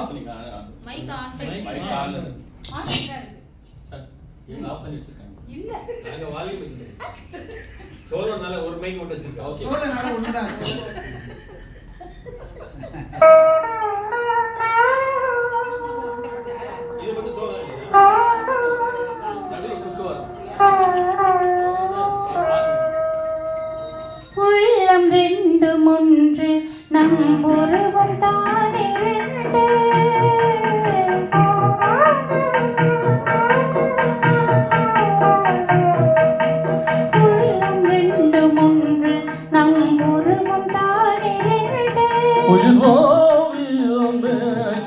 Of பண்ணிங்க. Mic on பண்ணி. Mic on இருக்கு. ஆன் இருக்கு. சார் இவங்க ஆஃப் பண்ணி வச்சிருக்காங்க. இல்ல நாங்க வால்யூம் இருக்கு. சோலோனால ஒரு மைக் மட்டும் வச்சிருக்கோம். சோழனால ஒண்ணுதான். இது மட்டும் சோலோ இல்லையா? நடுவுல குத்துவார். உள்ளம் ரெண்டும் ஒன்று நம் உருவம் தான் இரண்டு. உள்ளம் ரெண்டும் ஒன்று நம் உருவம் தான் இரண்டு. உயிரோவியமே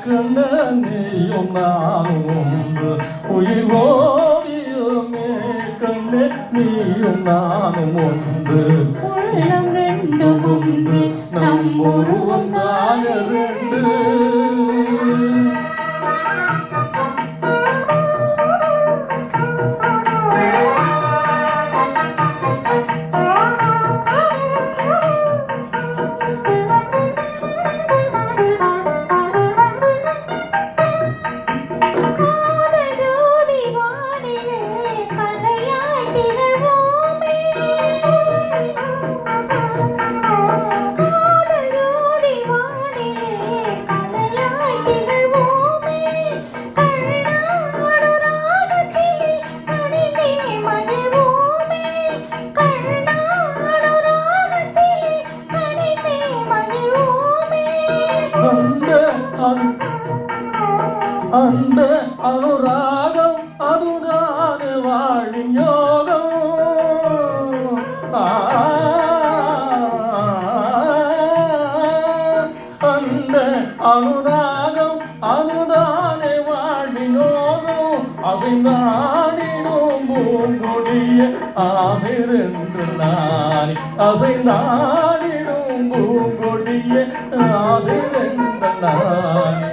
கண்ணனையும் நானும் ஒன்று. உயிரோவியமே கண்ணே நீயும் நானும் ஒன்று. உள்ளம் ரெண்டும் ஒன்று நம் உருவம் தான் இரண்டு. காதல் ஜோதி வானிலே கலையாய் திகழ்வோமே. காதல் ஜோதி வானிலே கலையாய் திகழ்வோமே. கண்ணா அனுராகத்திலே கனிந்தே மகிழ்வோமே. கண்ணா அனுராகத்திலே கனிந்தே மகிழ்வோமே. அந்த அனுராகம் அதுதானே வாழும் யோகம். அந்த அனுராகம் அதுதானே வாழும் யோகம். அசைந்தாடிடும் பூங்கொடிய ஆசைரென்று நானே. அசைந்தாடிடும் பூங்கொடிய ஆசைரென்று நானே.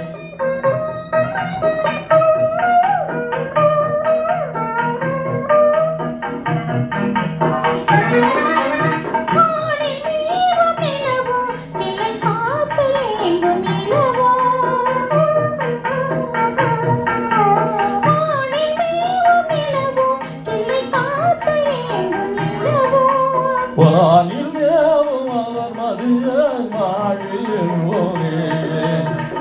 வானில் மேவும் நிலவோ கிளை காத்து எங்கும் இலவோ. வானில் மேவும் நிலவோ கிளை காத்து எங்கும் இலவோ. வானில் ஏவும் மலர் மதிய வாழில் என்போனே.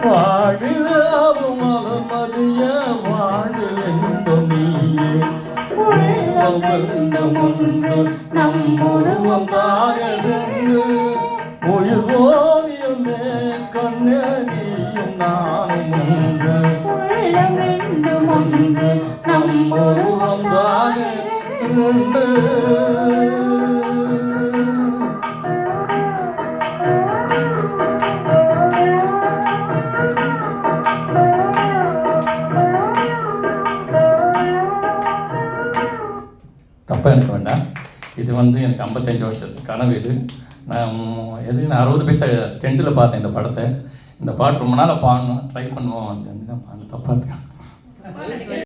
வாழில் ஏவும் மலர் மதிய வாழில் என்போம் நீயே. உள்ளம் வெள்ளம் ஒன்று நம் உருவம் தாரதென்று. உயிர் ஓவியமே கண்ணே நீயும் நானும் ஒன்று. உள்ளம் ரெண்டும் ஒன்று நம் உருவம் தான் இரண்டு. தப்பாக எனக்கு வேண்டாம். இது எனக்கு 55 வருஷத்து கனவு. இது நான் 60 பைசா டென்ட்டில் பார்த்தேன் இந்த படத்தை. இந்த பாட்டு ரொம்ப நாளாக பாடணும் ட்ரை பண்ணுவோம். தப்பாக இருக்கேன்.